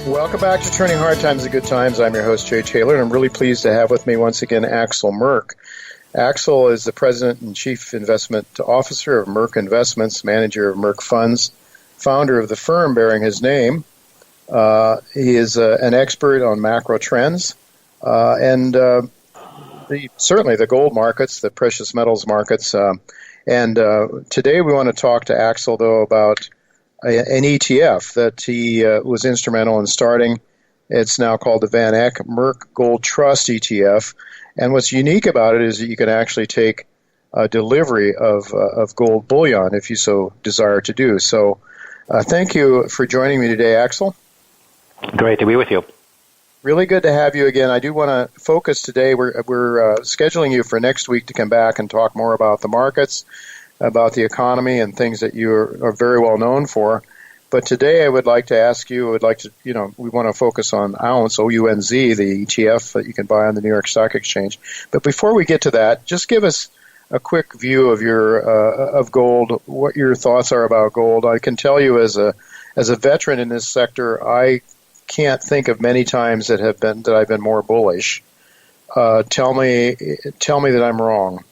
Welcome back to Turning Hard Times to Good Times. I'm your host, Jay Taylor, and I'm really pleased to have with me once again Axel Merk. Axel is the President and Chief Investment Officer of Merk Investments, manager of Merk Funds, founder of the firm bearing his name. He is an expert on macro trends and certainly the gold markets, the precious metals markets. And today we want to talk to Axel, though, about an ETF that he was instrumental in starting. It's now called the Van Eck Merk Gold Trust ETF. And what's unique about it is that you can actually take a delivery of gold bullion if you so desire to do. So thank you for joining me today, Axel. Great to be with you. Really good to have you again. I do want to focus today. We're scheduling you for next week to come back and talk more about the markets, about the economy and things that you are very well known for. But today I would like to ask you, we want to focus on OUNZ, OUNZ, the ETF that you can buy on the New York Stock Exchange. But before we get to that, just give us a quick view of of gold, what your thoughts are about gold. I can tell you as a veteran in this sector, I can't think of many times that I've been more bullish. Tell me that I'm wrong.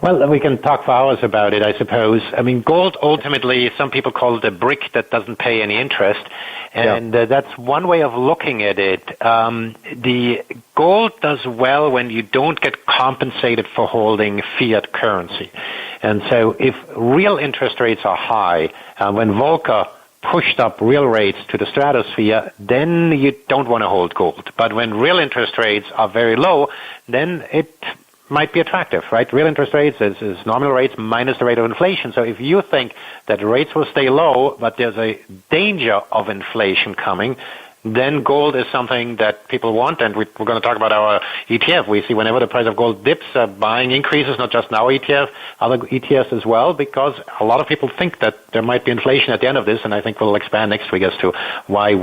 Well, we can talk for hours about it, I suppose. I mean, gold, ultimately, some people call it a brick that doesn't pay any interest, and that's one way of looking at it. The gold does well when you don't get compensated for holding fiat currency. And so if real interest rates are high, when Volcker pushed up real rates to the stratosphere, then you don't want to hold gold. But when real interest rates are very low, then it might be attractive, right? Real interest rates is nominal rates minus the rate of inflation. So if you think that rates will stay low, but there's a danger of inflation coming, then gold is something that people want, and we're going to talk about our ETF. We see whenever the price of gold dips, buying increases, not just in our ETF, other ETFs as well, because a lot of people think that there might be inflation at the end of this, and I think we'll expand next week as to why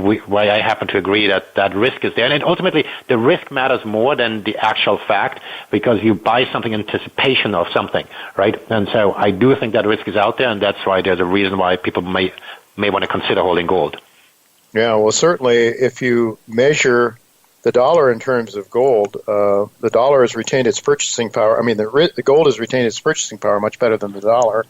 I happen to agree that risk is there. And ultimately, the risk matters more than the actual fact, because you buy something in anticipation of something, right? And so I do think that risk is out there, and that's why there's a reason why people may want to consider holding gold. Yeah, well, certainly if you measure the dollar in terms of gold, the dollar has retained its purchasing power. I mean, the gold has retained its purchasing power much better than the dollar.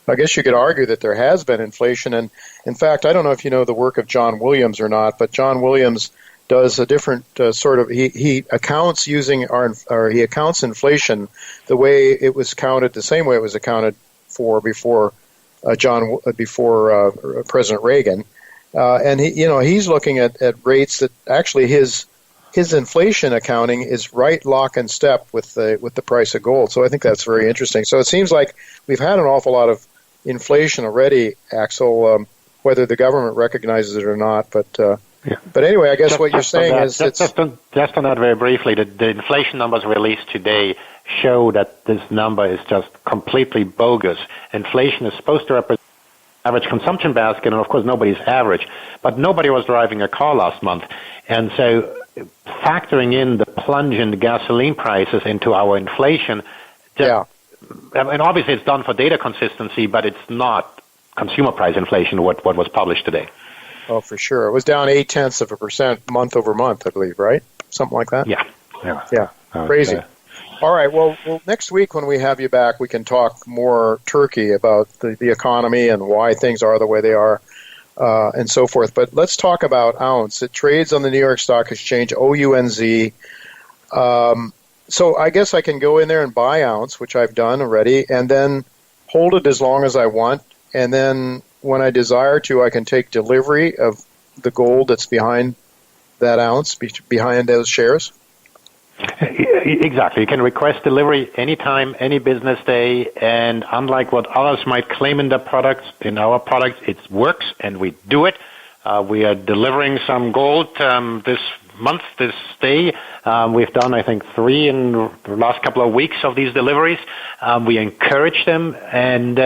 I guess you could argue that there has been inflation. And in fact, I don't know if you know the work of John Williams or not, but John Williams does a different he accounts he accounts inflation the way it was counted, the same way it was accounted for before President Reagan. And he's looking at rates that actually his inflation accounting is right lock and step with the price of gold. So I think that's very interesting. So it seems like we've had an awful lot of inflation already, Axel, whether the government recognizes it or not. But anyway, I guess what you're saying is just on that very briefly, the inflation numbers released today show that this number is just completely bogus. Inflation is supposed to represent average consumption basket, and of course nobody's average, but nobody was driving a car last month. And so factoring in the plunge in the gasoline prices into our inflation, and obviously it's done for data consistency, but it's not consumer price inflation, what was published today. Oh, for sure. It was down 0.8% month over month, I believe, right? Something like that? Yeah. Crazy. All right. Well, next week when we have you back, we can talk more Turkey about the economy and why things are the way they are and so forth. But let's talk about OUNZ. It trades on the New York Stock Exchange, OUNZ. So I guess I can go in there and buy OUNZ, which I've done already, and then hold it as long as I want. And then when I desire to, I can take delivery of the gold that's behind that OUNZ, behind those shares. Exactly. You can request delivery anytime, any business day, and unlike what others might claim in their products, in our products, it works, and we do it. We are delivering some gold this month, this day. We've done, I think, 3 in the last couple of weeks of these deliveries. We encourage them, and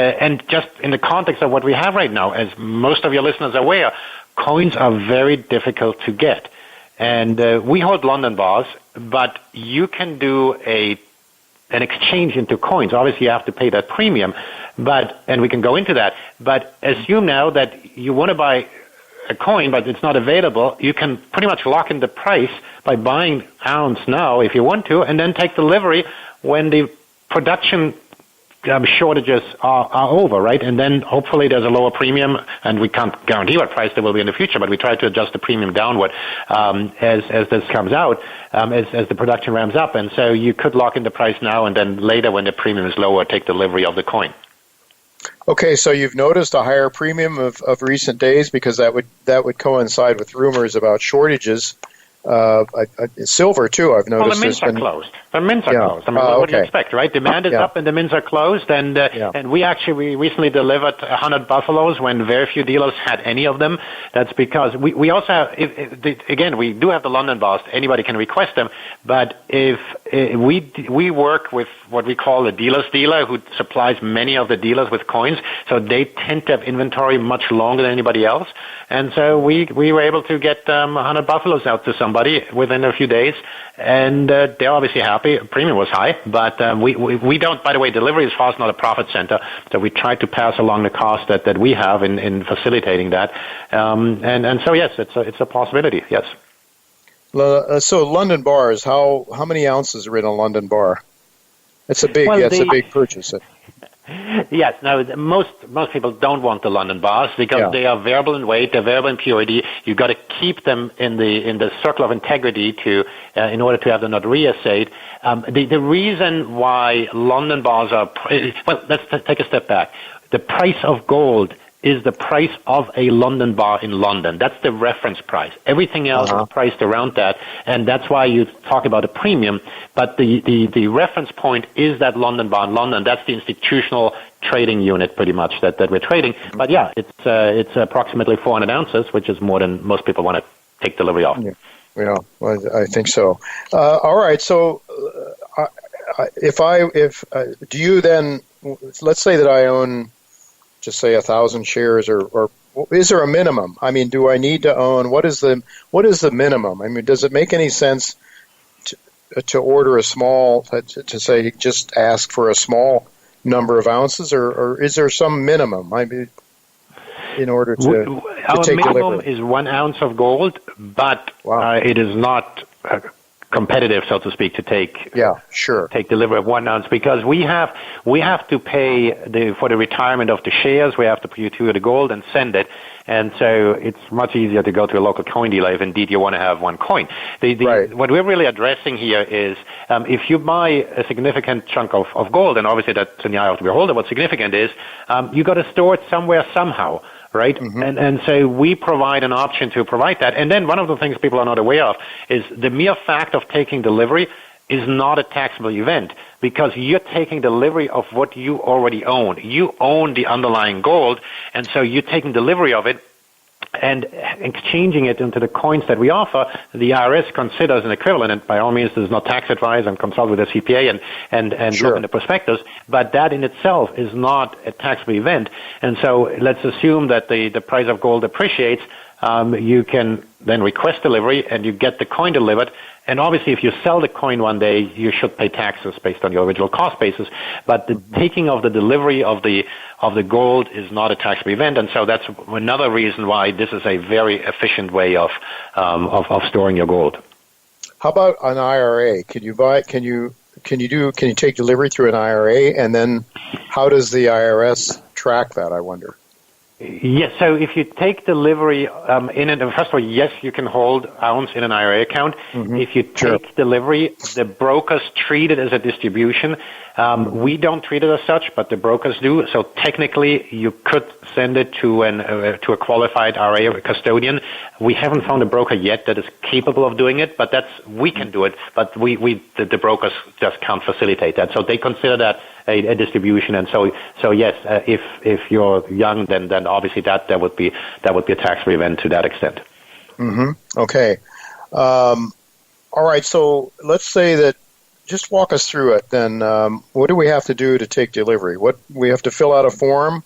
just in the context of what we have right now, as most of your listeners are aware, coins are very difficult to get. And we hold London bars, but you can do an exchange into coins. Obviously, you have to pay that premium, and we can go into that. But assume now that you want to buy a coin, but it's not available, you can pretty much lock in the price by buying OUNZ now if you want to, and then take delivery when the production shortages are over, right? And then hopefully there's a lower premium, and we can't guarantee what price there will be in the future, but we try to adjust the premium downward as this comes out, as the production ramps up. And so you could lock in the price now, and then later when the premium is lower, take delivery of the coin. Okay, so you've noticed a higher premium of recent days because that would coincide with rumors about shortages. Silver too, I've noticed. Well, the mints are closed. The mints are closed. I mean, what do you expect, right? Demand is up and the mints are closed, and we recently delivered 100 buffaloes when very few dealers had any of them. That's because we also have, again, we do have the London bars. Anybody can request them, but if we work with what we call a dealer's dealer who supplies many of the dealers with coins, so they tend to have inventory much longer than anybody else, and so we were able to get 100 buffaloes out to somebody within a few days, and they're obviously happy. Premium was high, but we don't, by the way, delivery is for us not a profit center, so we try to pass along the cost that we have in facilitating that. And so, yes, it's a possibility, yes. So London bars, how many ounces are in a London bar? It's a big, it's a big purchase. Yes, no, most people don't want the London bars because they are variable in weight, they're variable in purity. You've got to keep them in the circle of integrity in order to have them not reassayed. The reason why London bars are, well, let's take a step back. The price of gold is the price of a London bar in London. That's the reference price. Everything else is priced around that, and that's why you talk about a premium. But the reference point is that London bar in London. That's the institutional trading unit, pretty much, that we're trading. But yeah, it's approximately 400 ounces, which is more than most people want to take delivery of. Yeah, well, I think so. All right, so do you then, let's say that I own, just say 1,000 shares, or is there a minimum? I mean, do I need to own? What is the minimum? I mean, does it make any sense to order a small, to say just ask for a small number of ounces, or is there some minimum? I mean, in order to our take minimum delivery? is 1 ounce of gold, but it is not competitive, so to speak, to take take delivery of 1 ounce, because we have to pay for the retirement of the shares. We have to pay to the gold and send it, and so it's much easier to go to a local coin dealer if indeed you want to have one coin. What we're really addressing here is if you buy a significant chunk of gold, and obviously that's in the eye of the beholder. What's significant is you got to store it somewhere somehow. Right? Mm-hmm. And so we provide an option to provide that. And then one of the things people are not aware of is the mere fact of taking delivery is not a taxable event, because you're taking delivery of what you already own. You own the underlying gold, and so you're taking delivery of it and exchanging it into the coins that we offer. The IRS considers an equivalent, and by all means, there's no tax advice, and consult with the CPA and look in the prospectus. But that in itself is not a taxable event. And so let's assume that the price of gold appreciates. You can then request delivery, and you get the coin delivered. And obviously, if you sell the coin one day, you should pay taxes based on your original cost basis. But the taking of the delivery of the gold is not a taxable event, and so that's another reason why this is a very efficient way of storing your gold. How about an IRA? Can you take delivery through an IRA, and then how does the IRS track that, I wonder? Yes, so if you take delivery first of all, yes, you can hold OUNZ in an IRA account. Mm-hmm. If you take delivery, the brokers treat it as a distribution. We don't treat it as such, but the brokers do. So technically, you could send it to a qualified IRA custodian. We haven't found a broker yet that is capable of doing it, but we can do it. But the brokers just can't facilitate that. So they consider that a distribution. And so yes, if you're young, then obviously that would be a tax-free event to that extent. Mm-hmm. Okay. All right. So let's say that. Just walk us through it. Then, what do we have to do to take delivery? What we have to fill out a form,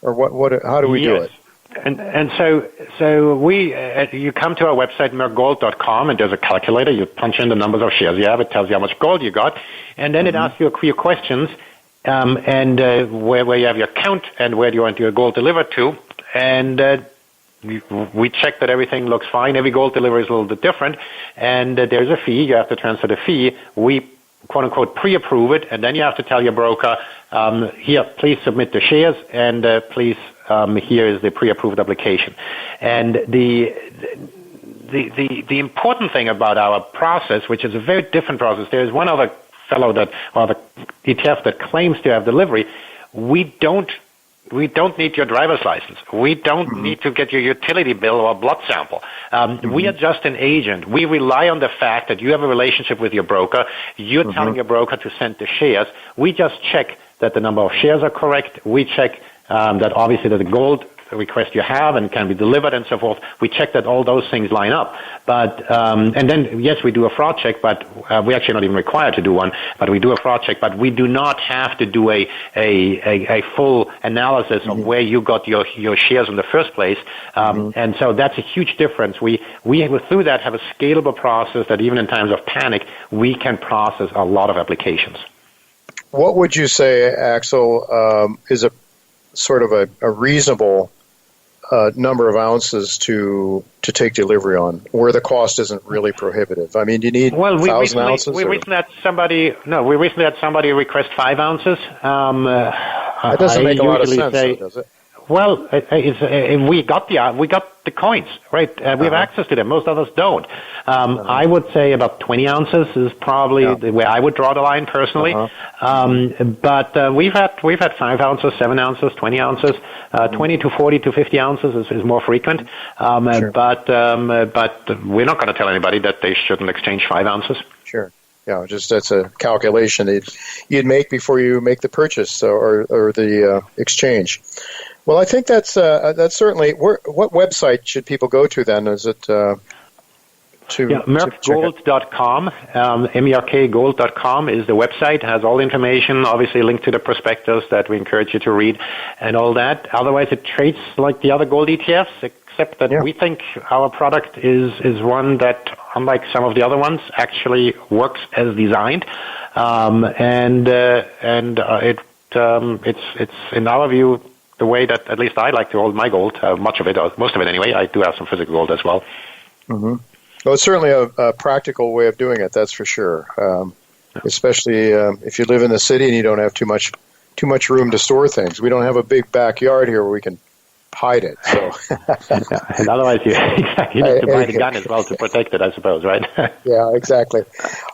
or what? How do we do it? And so you come to our website merkgold.com, and there's a calculator. You punch in the numbers of shares you have. It tells you how much gold you got, and then it asks you a few questions, and where you have your account and where do you want your gold delivered to, and we check that everything looks fine. Every gold delivery is a little bit different, and there's a fee. You have to transfer the fee. We quote unquote pre-approve it, and then you have to tell your broker, here, please submit the shares, and please, here is the pre-approved application. And the important thing about our process, which is a very different process, there is one other fellow or the ETF that claims to have delivery. We don't need your driver's license. We don't need to get your utility bill or blood sample. We are just an agent. We rely on the fact that you have a relationship with your broker. You're telling your broker to send the shares. We just check that the number of shares are correct. We check that obviously that the gold request you have and can be delivered and so forth. We check that all those things line up. But and then, yes, we do a fraud check, but we're actually not even required to do one, but we do a fraud check. But we do not have to do a full analysis of where you got your shares in the first place. And so that's a huge difference. We through that have a scalable process that even in times of panic, we can process a lot of applications. What would you say, Axel, is a sort of a reasonable number of ounces to take delivery on, where the cost isn't really prohibitive? I mean, do you need 1,000 ounces? We recently had somebody request 5 ounces. That doesn't make a lot of sense, though, does it? Well, we got the coins, right? We have access to them. Most others don't. I would say about 20 ounces is probably the way I would draw the line personally. But we've had 5 ounces, 7 ounces, 20 ounces, 20 to 40 to 50 ounces is more frequent. But we're not going to tell anybody that they shouldn't exchange 5 ounces. Sure. Yeah, just that's a calculation that you'd make before you make the purchase or the exchange. Well, I think that's certainly. What website should people go to then? Is it merkgold.com, merkgold.com is the website. It has all the information, obviously linked to the prospectus that we encourage you to read and all that. Otherwise, it trades like the other gold ETFs, except that we think our product is one that, unlike some of the other ones, actually works as designed. It's in our view the way that at least I like to hold my gold, much of it, or most of it anyway. I do have some physical gold as well. Well, it's certainly a practical way of doing it, that's for sure. Especially if you live in the city and you don't have too much room to store things. We don't have a big backyard here where we can hide it. So, and otherwise you need to buy the gun as well to protect it, I suppose, right? Yeah, exactly.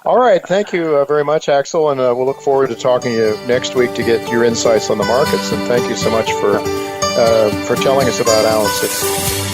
All right, thank you very much, Axel, and we'll look forward to talking to you next week to get your insights on the markets. And thank you so much for telling us about OUNZ.